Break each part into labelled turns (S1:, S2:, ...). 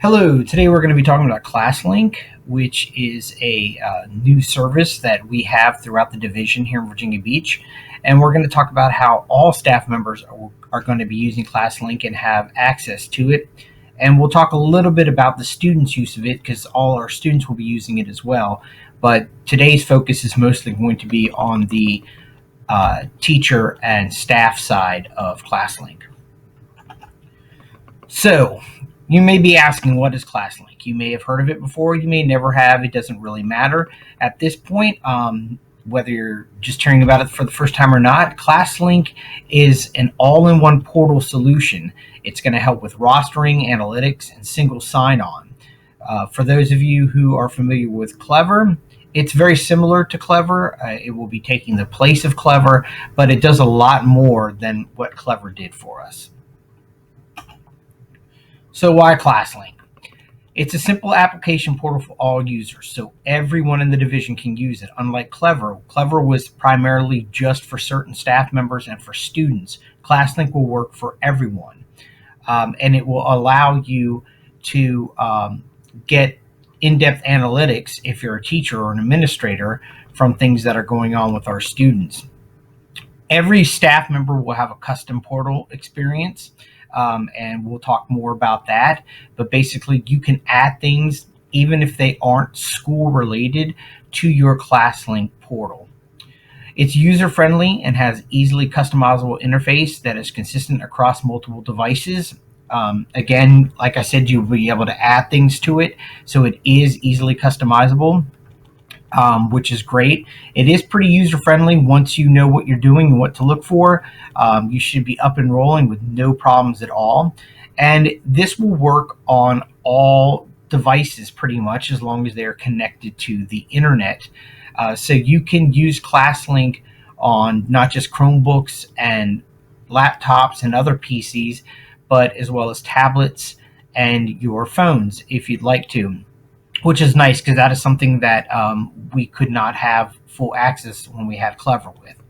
S1: Hello, today we're going to be talking about ClassLink, which is a new service that we have throughout the division here in Virginia Beach. And we're going to talk about how all staff members are going to be using ClassLink and have access to it. And we'll talk a little bit about the students' use of it because all our students will be using it as well. But today's focus is mostly going to be on the teacher and staff side of ClassLink. So, you may be asking, what is ClassLink? You may have heard of it before, you may never have. It doesn't really matter at this point, whether you're just hearing about it for the first time or not. ClassLink is an all-in-one portal solution. It's going to help with rostering, analytics, and single sign-on. For those of you who are familiar with Clever, it's very similar to Clever. It will be taking the place of Clever, but it does a lot more than what Clever did for us. So why ClassLink? It's a simple application portal for all users, so everyone in the division can use it. Unlike Clever, Clever was primarily just for certain staff members and for students. ClassLink will work for everyone, and it will allow you to get in-depth analytics if you're a teacher or an administrator from things that are going on with our students. Every staff member will have a custom portal experience. And we'll talk more about that. But basically, you can add things, even if they aren't school related, to your ClassLink portal. It's user-friendly and has easily customizable interface that is consistent across multiple devices. Again, like I said, you'll be able to add things to it, so it is easily customizable. Which is great. It is pretty user-friendly. Once you know what you're doing and what to look for, you should be up and rolling with no problems at all. And this will work on all devices pretty much, as long as they're connected to the internet. So you can use ClassLink on not just Chromebooks and laptops and other PCs, but as well as tablets and your phones if you'd like to. Which is nice because that is something that we could not have full access when we had Clever with.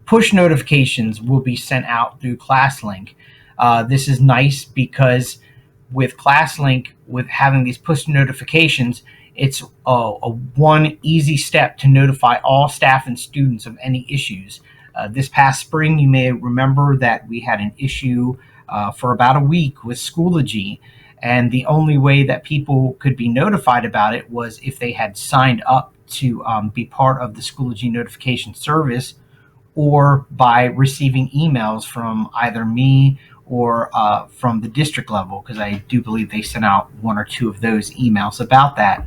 S1: Push notifications will be sent out through ClassLink. This is nice because with ClassLink, with having these push notifications, it's a one easy step to notify all staff and students of any issues. This past spring, you may remember that we had an issue for about a week with Schoology. And the only way that people could be notified about it was if they had signed up to be part of the Schoology notification service, or by receiving emails from either me or from the district level, because I do believe they sent out one or two of those emails about that.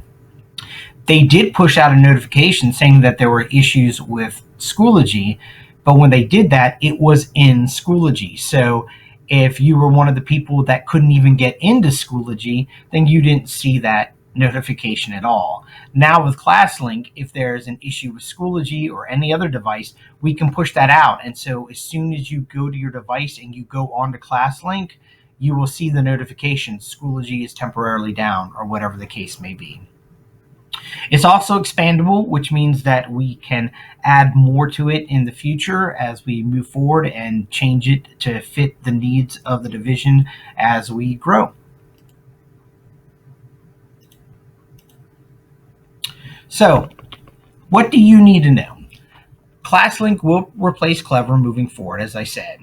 S1: They did push out a notification saying that there were issues with Schoology, but when they did that, it was in Schoology. So if you were one of the people that couldn't even get into Schoology, then you didn't see that notification at all. Now with ClassLink, if there's an issue with Schoology or any other device, we can push that out. And so as soon as you go to your device and you go on to ClassLink, you will see the notification, Schoology is temporarily down, or whatever the case may be. It's also expandable, which means that we can add more to it in the future as we move forward and change it to fit the needs of the division as we grow. So, what do you need to know? ClassLink will replace Clever moving forward, as I said.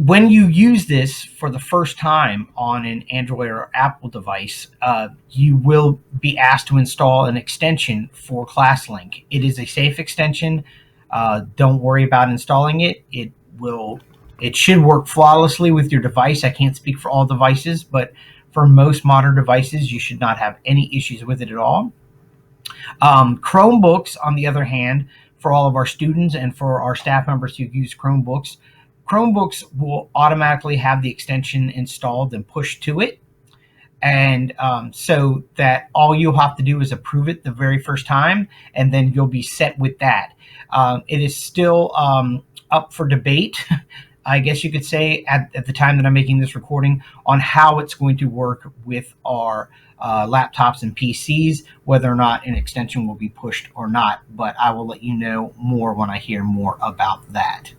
S1: When you use this for the first time on an Android or Apple device, you will be asked to install an extension for ClassLink. It is a safe extension. Don't worry about installing it. It should work flawlessly with your device. I can't speak for all devices, but for most modern devices, you should not have any issues with it at all. Chromebooks, on the other hand, for all of our students and for our staff members who use Chromebooks will automatically have the extension installed and pushed to it. And so that all you'll have to do is approve it the very first time, and then you'll be set with that. It is still up for debate, I guess you could say, at the time that I'm making this recording, on how it's going to work with our laptops and PCs, whether or not an extension will be pushed or not. But I will let you know more when I hear more about that.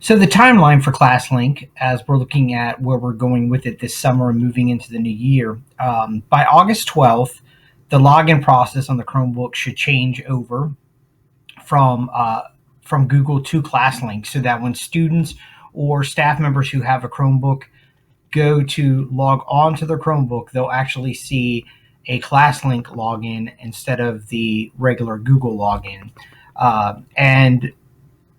S1: So the timeline for ClassLink, as we're looking at where we're going with it this summer and moving into the new year, by August 12th, the login process on the Chromebook should change over from uh, from Google to ClassLink, so that when students or staff members who have a Chromebook go to log on to their Chromebook, they'll actually see a ClassLink login instead of the regular Google login. And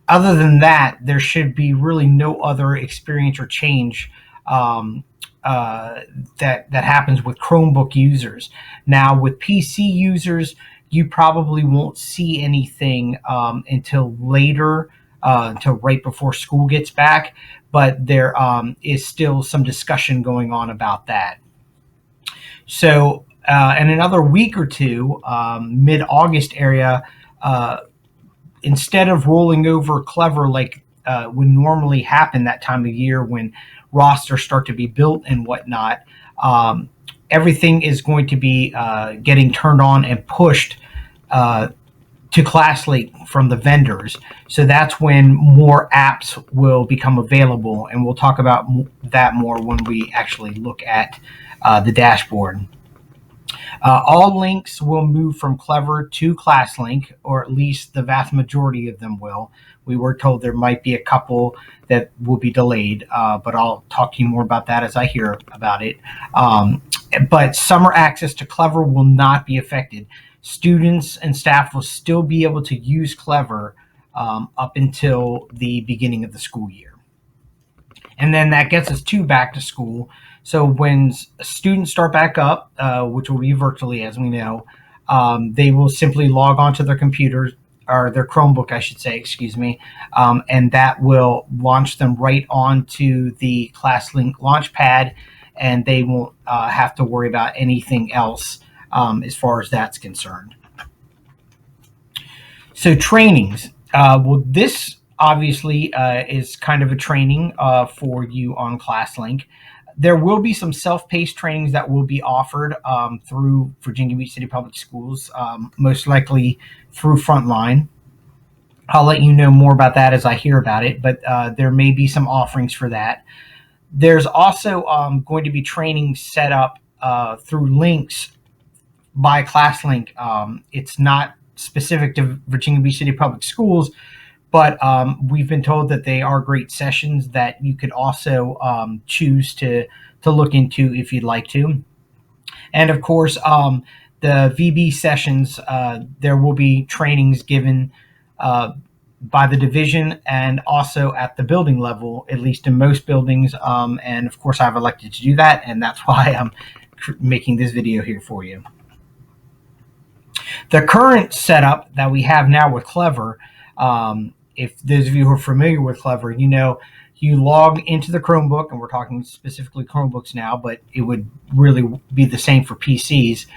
S1: other than that, there should be really no other experience or change um, that happens with Chromebook users. Now, with PC users, you probably won't see anything until later, until right before school gets back. But there is still some discussion going on about that. So, in another week or two, mid-August area, uh, instead of rolling over Clever like would normally happen that time of year when rosters start to be built and whatnot, um, everything is going to be getting turned on and pushed uh, to ClassLink from the vendors. So that's when more apps will become available, and we'll talk about that more when we actually look at the dashboard. All links will move from Clever to ClassLink, or at least the vast majority of them will. We were told there might be a couple that will be delayed, but I'll talk to you more about that as I hear about it. But summer access to Clever will not be affected. Students and staff will still be able to use Clever up until the beginning of the school year. And then that gets us to back to school. So when students start back up, which will be virtually, as we know, they will simply log onto their computer or their Chromebook, I should say, excuse me, and that will launch them right onto the ClassLink Launchpad, and they won't have to worry about anything else as far as that's concerned. So trainings. Well, this obviously is kind of a training for you on ClassLink. There will be some self-paced trainings that will be offered through Virginia Beach City Public Schools, most likely through Frontline. I'll let you know more about that as I hear about it, but there may be some offerings for that. There's also going to be training set up through links by ClassLink. It's not specific to Virginia Beach City Public Schools, but we've been told that they are great sessions that you could also choose to look into if you'd like to. And of course, the VB sessions, there will be trainings given by the division and also at the building level, at least in most buildings. And of course, I've elected to do that, and that's why I'm making this video here for you. The current setup that we have now with Clever, if those of you who are familiar with Clever, you know, you log into the Chromebook, and we're talking specifically Chromebooks now, but it would really be the same for PCs.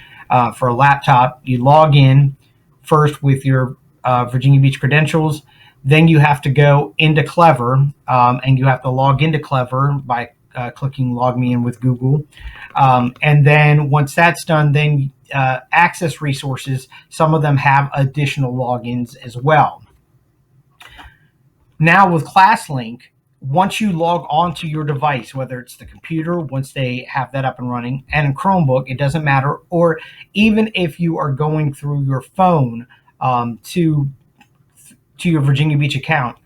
S1: For a laptop, you log in first with your Virginia Beach credentials. Then you have to go into Clever, and you have to log into Clever by clicking Log Me In with Google. And then once that's done, then access resources. Some of them have additional logins as well. Now with ClassLink, once you log onto your device, whether it's the computer, once they have that up and running, and in Chromebook, it doesn't matter, or even if you are going through your phone to your Virginia Beach account,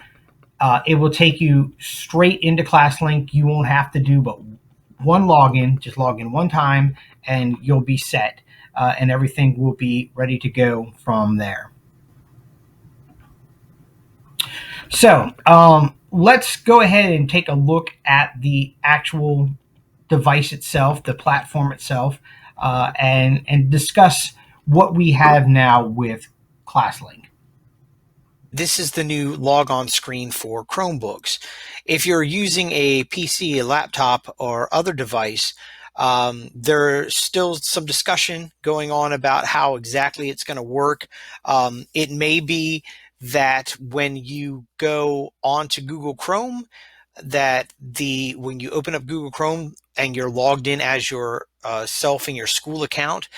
S1: it will take you straight into ClassLink. You won't have to do but one login, just log in one time, and you'll be set, and everything will be ready to go from there. So let's go ahead and take a look at the actual device itself, the platform itself, and discuss what we have now with ClassLink. This is the new logon screen for Chromebooks. If you're using a PC, a laptop, or other device, there's still some discussion going on about how exactly it's going to work. It may be that when you go onto Google Chrome, that when you open up Google Chrome and you're logged in as yourself in your school account,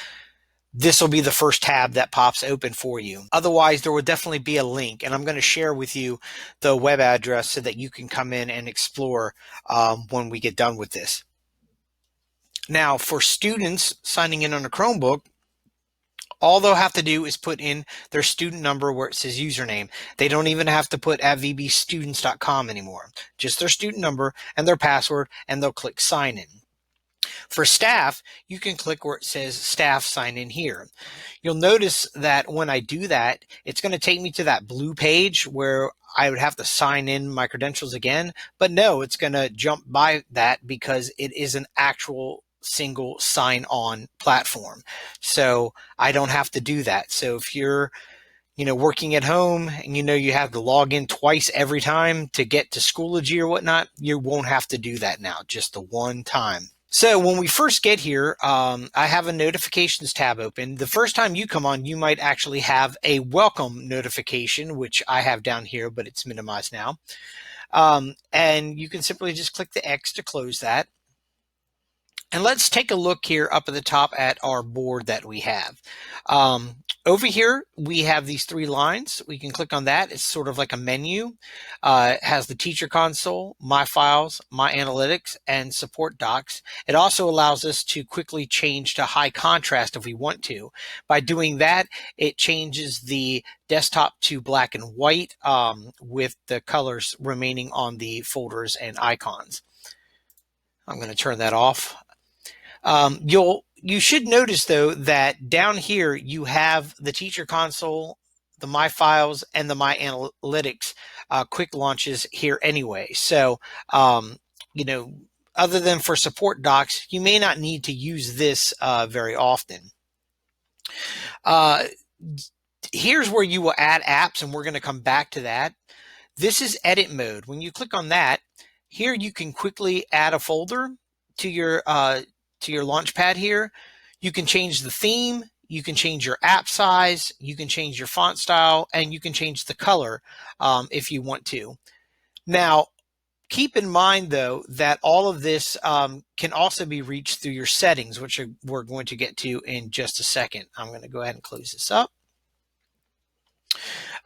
S1: this will be the first tab that pops open for you. Otherwise, there will definitely be a link, and I'm going to share with you the web address so that you can come in and explore when we get done with this. Now, for students signing in on a Chromebook, all they'll have to do is put in their student number where it says username. They don't even have to put at vbstudents.com anymore. Just their student number and their password, and they'll click sign in. For staff, you can click where it says staff sign in here. You'll notice that when I do that, it's going to take me to that blue page where I would have to sign in my credentials again. But no, it's going to jump by that because it is an actual single sign-on platform. So I don't have to do that. So if you're working at home and you have to log in twice every time to get to Schoology or whatnot, you won't have to do that now, just the one time. So when we first get here, I have a notifications tab open. The first time you come on, you might actually have a welcome notification, which I have down here, but it's minimized now. And you can simply just click the X to close that. And let's take a look here up at the top at our board that we have. Over here, we have these three lines. We can click on that. It's sort of like a menu. It has the teacher console, my files, my analytics, and support docs. It also allows us to quickly change to high contrast if we want to. By doing that, it changes the desktop to black and white with the colors remaining on the folders and icons. I'm going to turn that off. You should notice though that down here you have the teacher console, the My Files, and the My Analytics quick launches here anyway. So other than for support docs, you may not need to use this very often. Here's where you will add apps, and we're going to come back to that. This is edit mode. When you click on that, here you can quickly add a folder to your Launchpad here. You can change the theme, you can change your app size, you can change your font style, and you can change the color if you want to. Now, keep in mind though that all of this can also be reached through your settings, which we're going to get to in just a second. I'm going to go ahead and close this up.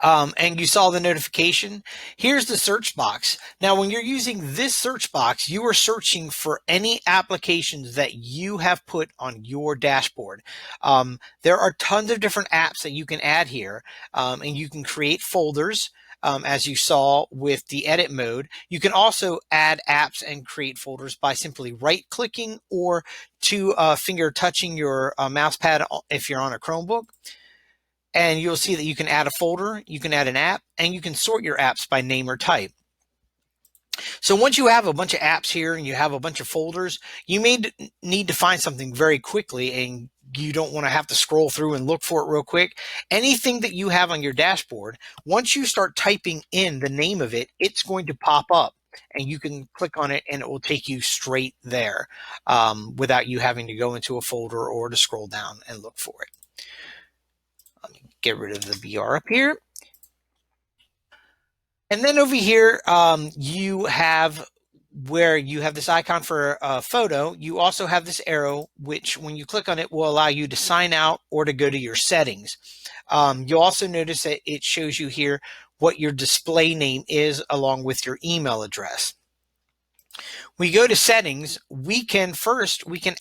S1: And you saw the notification. Here's the search box. Now, when you're using this search box, you are searching for any applications that you have put on your dashboard. There are tons of different apps that you can add here, and you can create folders. As you saw with the edit mode. You can also add apps and create folders by simply right-clicking or finger touching your mouse pad if you're on a Chromebook. And you'll see that you can add a folder, you can add an app, and you can sort your apps by name or type. So once you have a bunch of apps here and you have a bunch of folders, you may need to find something very quickly and you don't want to have to scroll through and look for it real quick. Anything that you have on your dashboard, once you start typing in the name of it, it's going to pop up and you can click on it and it will take you straight there without you having to go into a folder or to scroll down and look for it. Let me get rid of the BR up here. And then over here, you have where you have this icon for a photo. You also have this arrow, which when you click on it will allow you to sign out or to go to your settings. You'll also notice that it shows you here what your display name is along with your email address. We go to settings, we can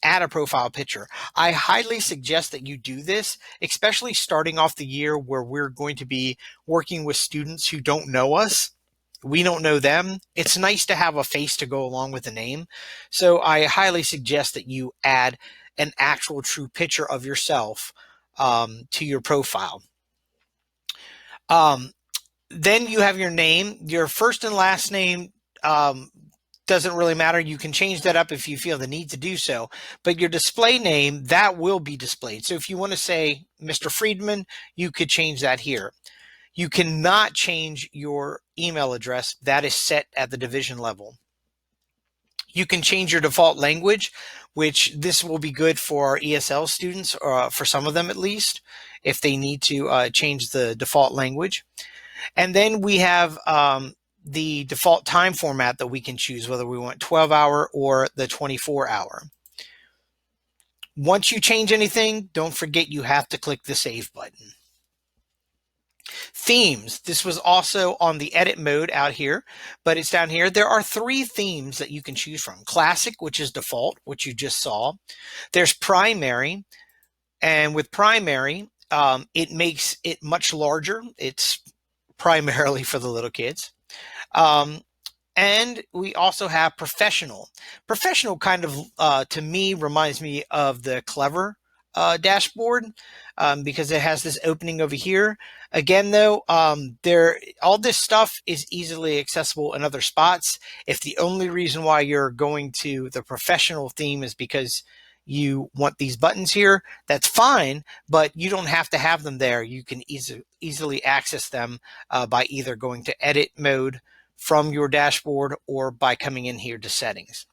S1: add a profile picture. I highly suggest that you do this, especially starting off the year where we're going to be working with students who don't know us. We don't know them. It's nice to have a face to go along with the name. So I highly suggest that you add an actual true picture of yourself to your profile. Then you have your name, your first and last name, doesn't really matter. You can change that up if you feel the need to do so, but your display name, that will be displayed. So if you want to say Mr. Friedman, you could change that here. You cannot change your email address. That is set at the division level. You can change your default language, which this will be good for our ESL students, or for some of them at least, if they need to change the default language. And then we have the default time format that we can choose, whether we want 12-hour or the 24-hour. Once you change anything, don't forget you have to click the Save button. Themes. This was also on the edit mode out here, but it's down here. There are 3 themes that you can choose from. Classic, which is default, which you just saw. There's primary, and with primary, it makes it much larger. It's primarily for the little kids. And we also have professional. Professional kind of, to me, reminds me of the Clever dashboard because it has this opening over here. Again, though, all this stuff is easily accessible in other spots. If the only reason why you're going to the professional theme is because you want these buttons here, that's fine, but you don't have to have them there. You can easily access them by either going to edit mode from your dashboard or by coming in here to settings.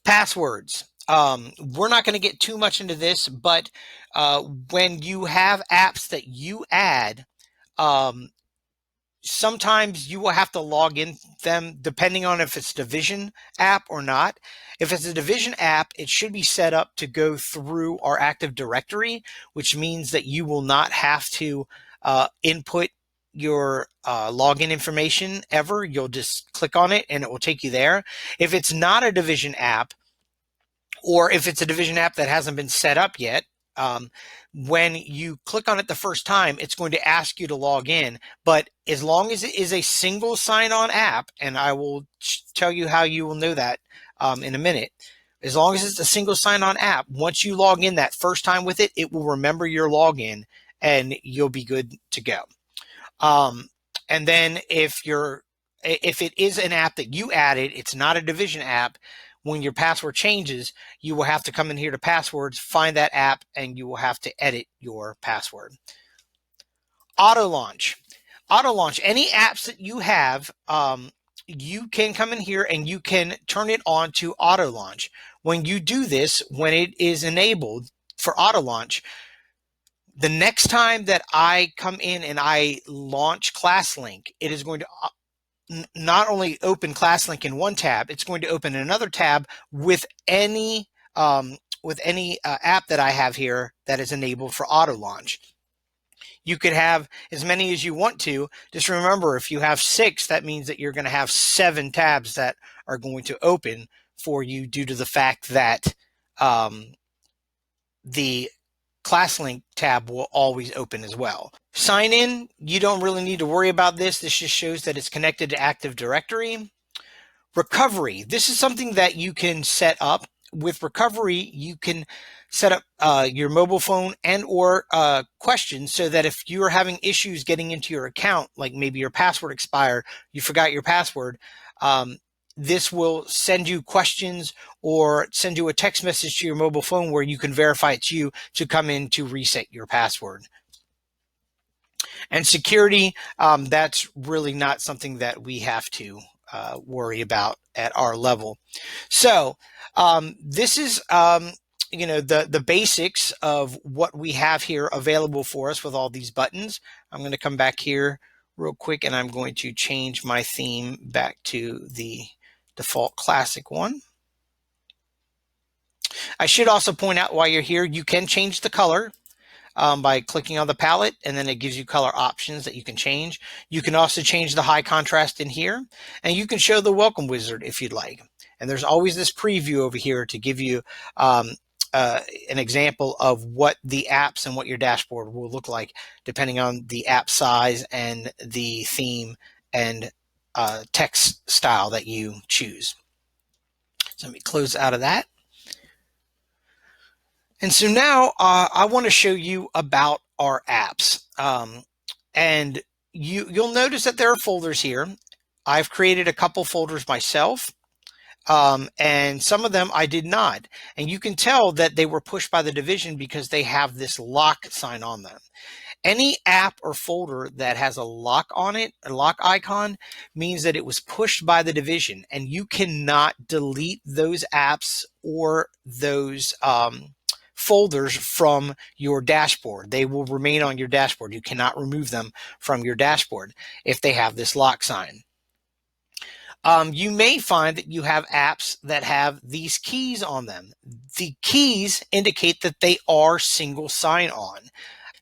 S1: Passwords. We're not going to get too much into this, but when you have apps that you add, sometimes you will have to log in them depending on if it's Division app or not. If it's a Division app, it should be set up to go through our Active Directory, which means that you will not have to input your login information ever. You'll just click on it and it will take you there. If it's not a Division app, or if it's a Division app that hasn't been set up yet, when you click on it the first time, it's going to ask you to log in. But as long as it is a single sign-on app, and I will tell you how you will know that in a minute, as long as it's a single sign-on app, once you log in that first time with it, it will remember your login and you'll be good to go. And then if it is an app that you added, it's not a Division app, when your password changes, you will have to come in here to passwords, find that app, and you will have to edit your password. Auto launch. Auto launch. Any apps that you have, you can come in here and you can turn it on to auto launch. When you do this, when it is enabled for auto launch, the next time that I come in and I launch ClassLink, it is going to not only open ClassLink in one tab, it's going to open another tab with any app that I have here that is enabled for auto launch. You could have as many as you want to. Just remember, if you have 6, that means that you're going to have 7 tabs that are going to open for you due to the fact that the ClassLink tab will always open as well. Sign in, you don't really need to worry about this. This just shows that it's connected to Active Directory. Recovery, this is something that you can set up. With recovery, you can set up your mobile phone and or questions so that if you are having issues getting into your account, like maybe your password expired, you forgot your password, this will send you questions or send you a text message to your mobile phone where you can verify it's you to come in to reset your password. And security, that's really not something that we have to worry about at our level. So this is the basics of what we have here available for us with all these buttons. I'm going to come back here real quick and I'm going to change my theme back to the default classic one. I should also point out while you're here, you can change the color by clicking on the palette, and then it gives you color options that you can change. You can also change the high contrast in here, and you can show the welcome wizard if you'd like. And there's always this preview over here to give you an example of what the apps and what your dashboard will look like depending on the app size and the theme and text style that you choose. So let me close out of that. And so now I want to show you about our apps. And you'll notice that there are folders here. I've created a couple folders myself, and some of them I did not. And you can tell that they were pushed by the division because they have this lock sign on them. Any app or folder that has a lock on it, a lock icon, means that it was pushed by the division, and you cannot delete those apps or those folders from your dashboard. They will remain on your dashboard. You cannot remove them from your dashboard if they have this lock sign.
S2: you may find that you have apps that have these keys on them. The keys indicate that they are single sign-on.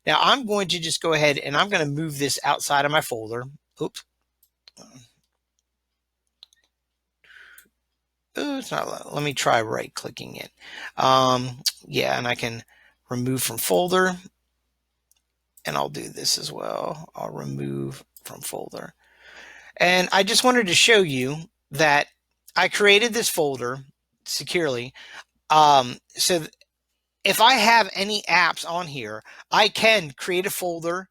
S2: Now I'm going to just go ahead and I'm going to move this outside of my folder. Oops. Oh, it's not. Let me try right clicking it. Yeah, and I can remove from folder, and I'll do this as well. I'll remove from folder. And I just wanted to show you that I created this folder securely. So if I have any apps on here, I can create a folder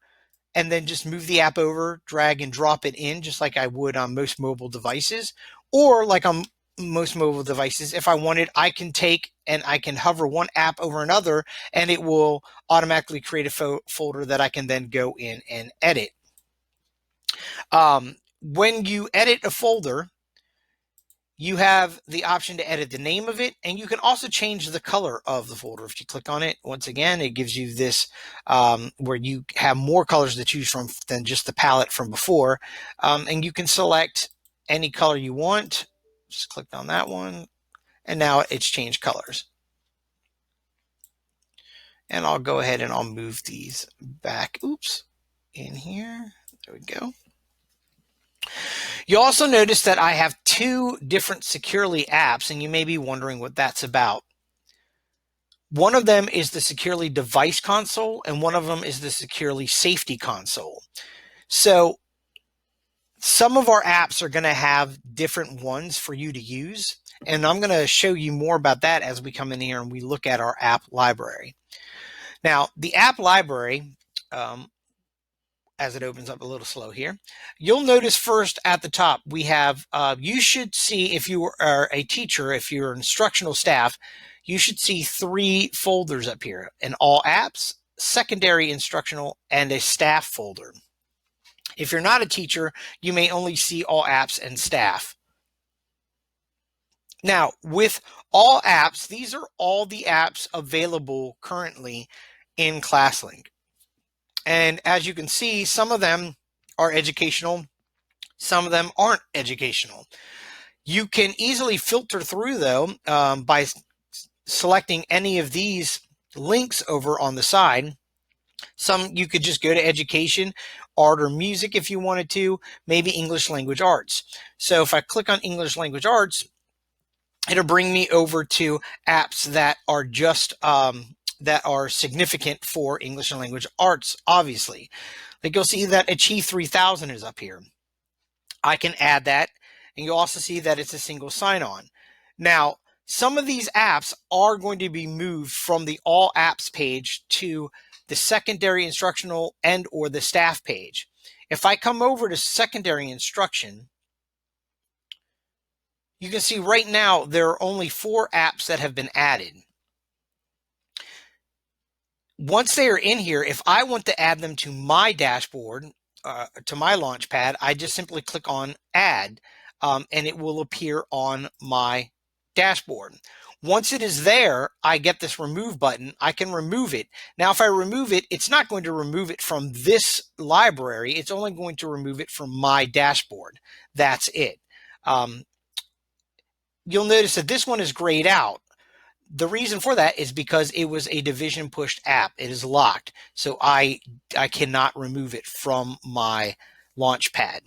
S2: and then just move the app over, drag and drop it in, just like I would on most mobile devices. Or like on most mobile devices, if I wanted, I can take and I can hover one app over another, and it will automatically create a folder that I can then go in and edit. When you edit a folder, you have the option to edit the name of it, and you can also change the color of the folder. If you click on it, once again, it gives you this where you have more colors to choose from than just the palette from before. And you can select any color you want. Just click on that one, and now it's changed colors. And I'll go ahead and I'll move these back. Oops, in here. There we go. You also notice that I have two different Securely apps, and you may be wondering what that's about. One of them is the Securely Device Console, and one of them is the Securely Safety Console. So some of our apps are going to have different ones for you to use, and I'm going to show you more about that as we come in here and we look at our app library. Now, the app library, as it opens up a little slow here, you'll notice first at the top we have, you should see, if you are a teacher, if you're instructional staff, you should see three folders up here: an all apps, secondary instructional, and a staff folder. If you're not a teacher, you may only see all apps and staff. Now, with all apps, these are all the apps available currently in ClassLink. And as you can see, some of them are educational, some of them aren't educational. You can easily filter through, though, by selecting any of these links over on the side. Some you could just go to education, art or music if you wanted to, maybe English language arts. So if I click on English language arts, it'll bring me over to apps that are just that are significant for English and language arts, obviously. Like you'll see that Achieve 3000 is up here. I can add that, and you'll also see that it's a single sign-on. Now, some of these apps are going to be moved from the All Apps page to the secondary instructional and or the staff page. If I come over to secondary instruction, you can see right now there are only 4 apps that have been added. Once they are in here, if I want to add them to my dashboard, to my Launchpad, I just simply click on Add, and it will appear on my dashboard. Once it is there, I get this remove button. I can remove it. Now, if I remove it, it's not going to remove it from this library. It's only going to remove it from my dashboard. That's it. You'll notice that this one is grayed out. The reason for that is because it was a division pushed app. It is locked. So I cannot remove it from my Launchpad.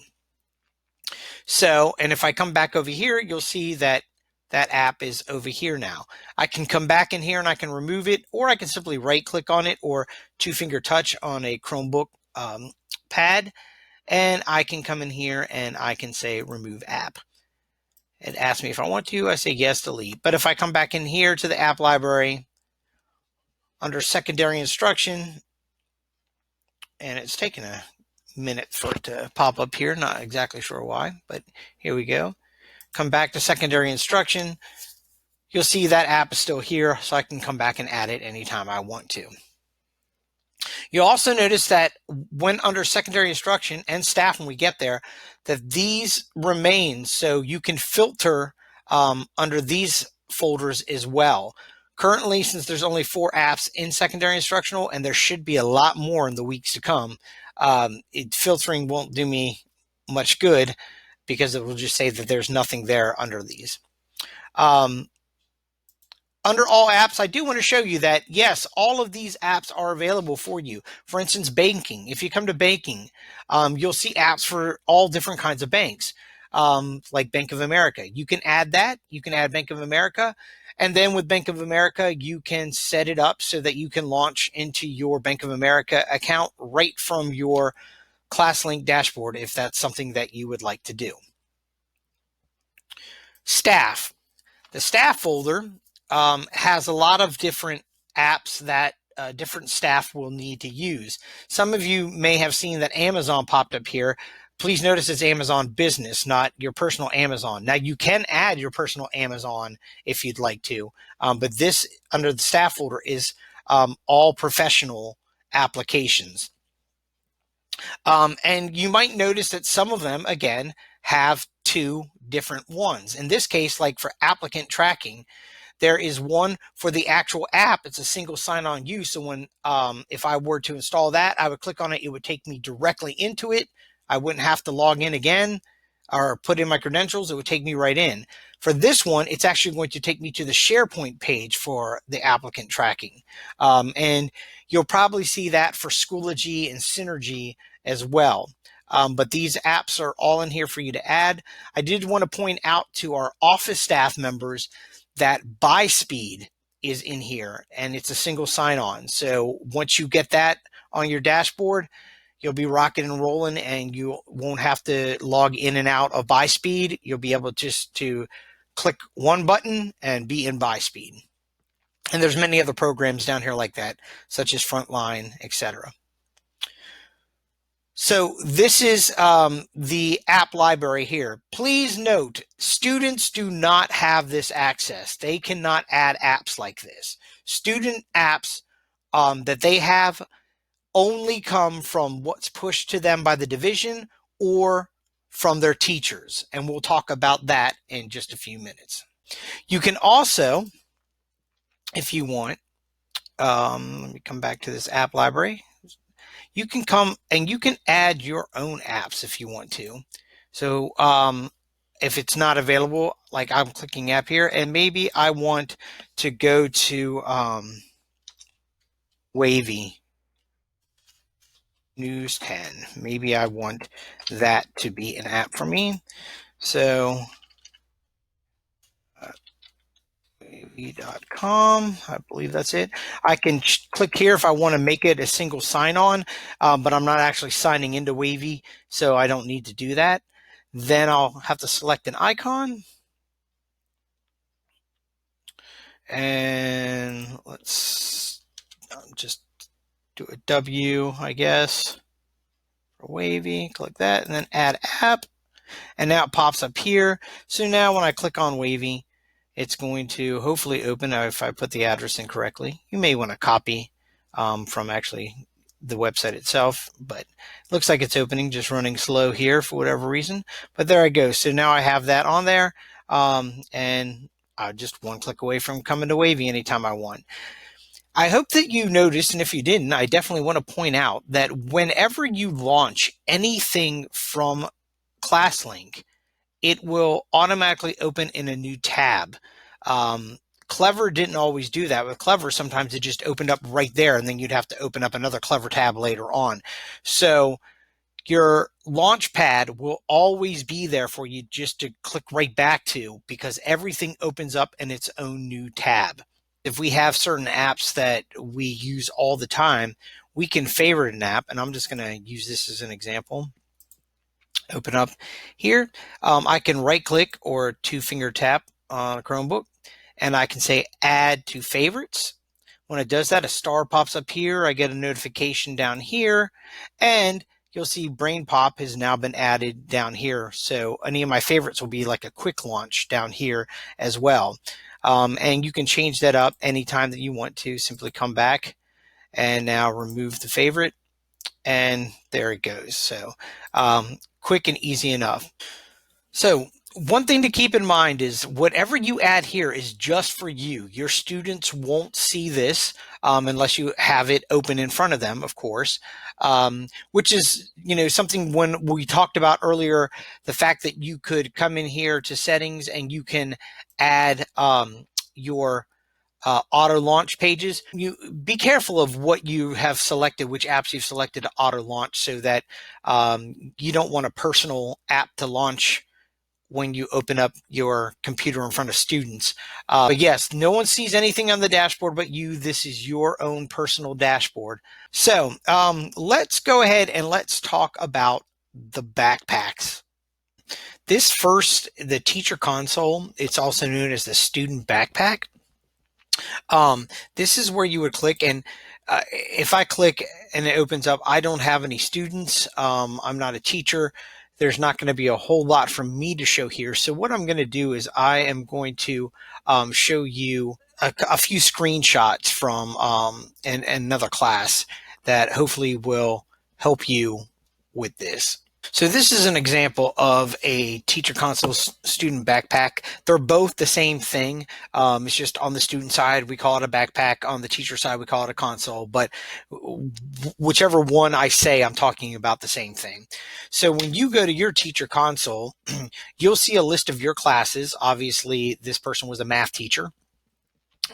S2: So, and if I come back over here, you'll see that that app is over here now. I can come back in here and I can remove it, or I can simply right click on it or 2-finger touch on a Chromebook pad, and I can come in here and I can say remove app. It asks me if I want to. I say yes, delete. But if I come back in here to the app library under secondary instruction, and it's taken a minute for it to pop up here, not exactly sure why, but here we go. Come back to secondary instruction. You'll see that app is still here, so I can come back and add it anytime I want to. You'll also notice that when under secondary instruction and staff, when we get there, that these remain, so you can filter under these folders as well. Currently, since there's only 4 apps in secondary instructional, and there should be a lot more in the weeks to come, filtering won't do me much good. because it will just say that there's nothing there under these. Um, Under all apps, I do want to show you that, yes, all of these apps are available for you. For instance, banking. If you come to banking, you'll see apps for all different kinds of banks, like Bank of America. You can add that. You can add Bank of America. And then with Bank of America, you can set it up so that you can launch into your Bank of America account right from your ClassLink dashboard if that's something that you would like to do. Staff. The staff folder has a lot of different apps that different staff will need to use. Some of you may have seen that Amazon popped up here. Please notice it's Amazon Business, not your personal Amazon. Now, you can add your personal Amazon if you'd like to, but this under the staff folder is all professional applications. And you might notice that some of them, again, have two different ones. In this case, like for applicant tracking, there is one for the actual app. It's a single sign-on use. So when if I were to install that, I would click on it. It would take me directly into it. I wouldn't have to log in again or put in my credentials. It would take me right in. For this one, it's actually going to take me to the SharePoint page for the applicant tracking. And you'll probably see that for Schoology and Synergy as well. But these apps are all in here for you to add. I did want to point out to our office staff members that BuySpeed is in here, and it's a single sign-on. So once you get that on your dashboard, you'll be rocking and rolling, and you won't have to log in and out of BuySpeed. You'll be able just to click one button and be in BuySpeed. And there's many other programs down here like that, such as Frontline, etc. So this is the app library here. Please note, students do not have this access. They cannot add apps like this. Student apps that they have only come from what's pushed to them by the division or from their teachers. And we'll talk about that in just a few minutes. You can also, if you want, let me come back to this app library. You can come and you can add your own apps if you want to. So if it's not available, like I'm clicking app here, and maybe I want to go to Wavy News 10. Maybe I want that to be an app for me. So wavy.com, I believe that's it. I can click here if I want to make it a single sign-on, but I'm not actually signing into Wavy, so I don't need to do that. Then I'll have to select an icon. And let's just do a W, I guess, for Wavy. Click that and then add app. And now it pops up here. So now when I click on Wavy, it's going to hopefully open. Now, if I put the address in correctly, you may want to copy from actually the website itself, but it looks like it's opening, just running slow here for whatever reason. But there I go. So now I have that on there, and I'm just one click away from coming to Wavy anytime I want. I hope that you noticed, and if you didn't, I definitely want to point out that whenever you launch anything from ClassLink, it will automatically open in a new tab. Clever didn't always do that. With Clever, sometimes it just opened up right there, and then you'd have to open up another Clever tab later on. So your launch pad will always be there for you just to click right back to, because everything opens up in its own new tab. If we have certain apps that we use all the time, we can favorite an app, and I'm just going to use this as an example. Open up here. I can right click or two-finger tap on a Chromebook, and I can say add to favorites. When it does that, a star pops up here. I get a notification down here, and you'll see Brain Pop has now been added down here. So any of my favorites will be like a quick launch down here as well. And you can change that up anytime that you want to. Simply come back and now remove the favorite, and there it goes. So quick and easy enough. So One thing to keep in mind is whatever you add here is just for you. Your students won't see this unless you have it open in front of them, of course, which is, something when we talked about earlier, the fact that you could come in here to settings and you can add your auto launch pages. You be careful of what you have selected, which apps you've selected to auto launch, so that you don't want a personal app to launch when you open up your computer in front of students. But yes, no one sees anything on the dashboard but you. This is your own personal dashboard. So let's go ahead and let's talk about the backpacks. This first, the teacher console, it's also known as the student backpack. This is where you would click, and if I click and it opens up, I don't have any students. I'm not a teacher. There's not going to be a whole lot for me to show here. So what I'm going to do is I am going to show you a few screenshots from another class that hopefully will help you with this. So this is an example of a teacher console student backpack. They're both the same thing. It's just on the student side, we call it a backpack. On the teacher side, we call it a console. But whichever one I say, I'm talking about the same thing. So when you go to your teacher console, you'll see a list of your classes. Obviously, this person was a math teacher.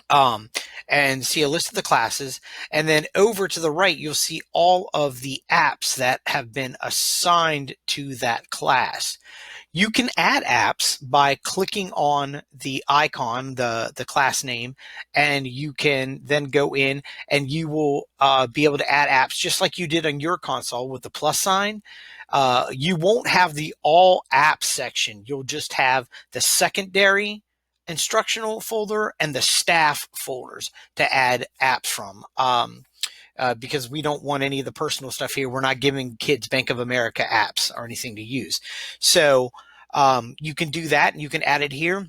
S2: And see a list of the classes. And then over to the right, you'll see all of the apps that have been assigned to that class. You can add apps by clicking on the icon, the class name, and you can then go in and you will be able to add apps just like you did on your console with the plus sign. You won't have the all apps section. You'll just have the secondary instructional folder and the staff folders to add apps from. Because we don't want any of the personal stuff here. We're not giving kids Bank of America apps or anything to use. So you can do that and you can add it here.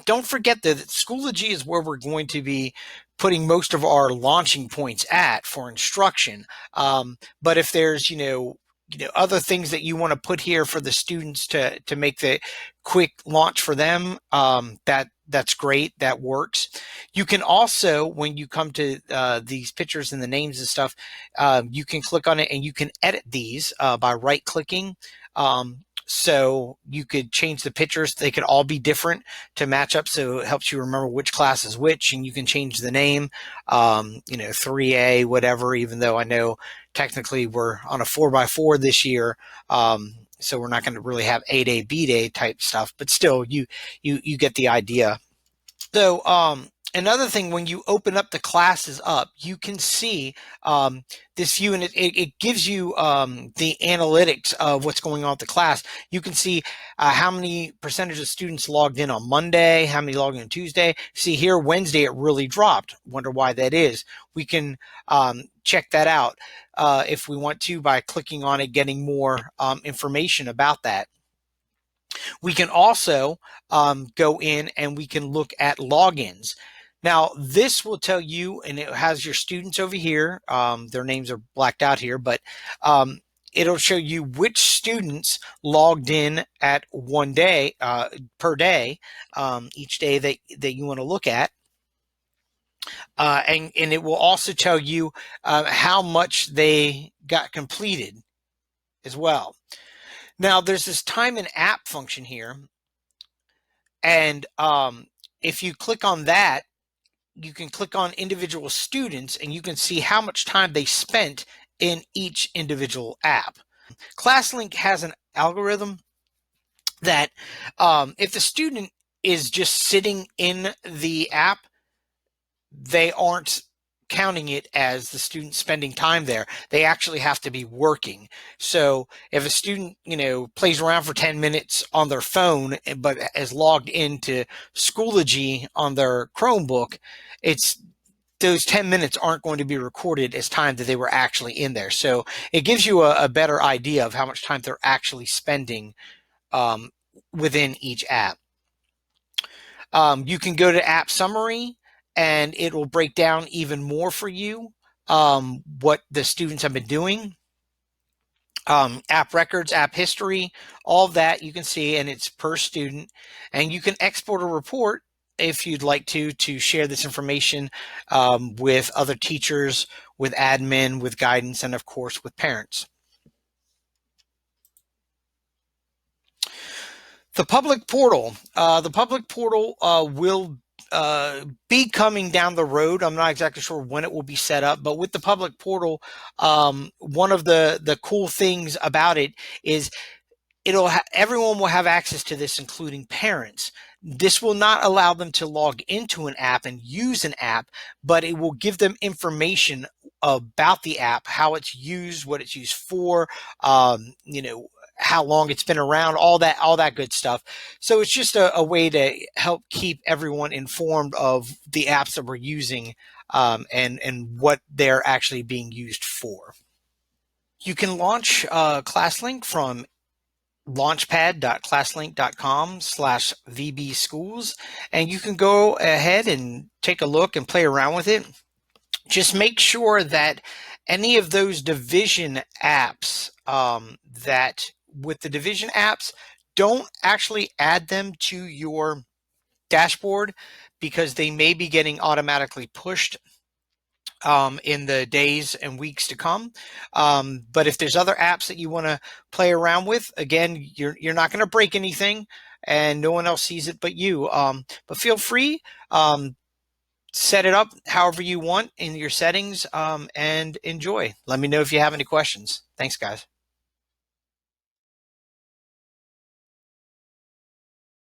S2: Don't forget that Schoology is where we're going to be putting most of our launching points at for instruction. But if there's, other things that you want to put here for the students to make the quick launch for them, that's great. That works. You can also, when you come to these pictures and the names and stuff, you can click on it and you can edit these by right clicking. So you could change the pictures. They could all be different to match up. So it helps you remember which class is which, and you can change the name, 3A, whatever, even though I know technically we're on a 4x4 this year. So we're not going to really have 8A, B-Day type stuff, but still you get the idea. So, another thing, when you open up the classes up, you can see this view, and it gives you the analytics of what's going on with the class. You can see how many percentage of students logged in on Monday, how many logged in on Tuesday. See here, Wednesday, it really dropped. Wonder why that is. We can check that out if we want to by clicking on it, getting more information about that. We can also go in and we can look at logins. Now, this will tell you, and it has your students over here. Their names are blacked out here, but it'll show you which students logged in at one day per day, each day that you want to look at. And it will also tell you how much they got completed as well. Now, there's this time and app function here. And if you click on that, you can click on individual students and you can see how much time they spent in each individual app. ClassLink has an algorithm that if the student is just sitting in the app, they aren't counting it as the student spending time there. They actually have to be working. So if a student, plays around for 10 minutes on their phone, but is logged into Schoology on their Chromebook, it's those 10 minutes aren't going to be recorded as time that they were actually in there. So it gives you a better idea of how much time they're actually spending within each app. You can go to app summary and it will break down even more for you what the students have been doing. App records, app history, all of that you can see, and it's per student. And you can export a report if you'd like to share this information with other teachers, with admin, with guidance, and of course with parents. The public portal will be coming down the road. I'm not exactly sure when it will be set up, but with the public portal, one of the cool things about it is everyone will have access to this, including parents. This will not allow them to log into an app and use an app, but it will give them information about the app, how it's used, what it's used for, how long it's been around, all that good stuff. So it's just a way to help keep everyone informed of the apps that we're using, and what they're actually being used for. You can launch ClassLink from launchpad.classlink.com/vbschools, and you can go ahead and take a look and play around with it. Just make sure that any of those division apps, that with the division apps, don't actually add them to your dashboard, because they may be getting automatically pushed in the days and weeks to come. But if there's other apps that you want to play around with, again, you're not going to break anything, and no one else sees it but you. But feel free, set it up however you want in your settings, and enjoy. Let me know if you have any questions. Thanks, guys.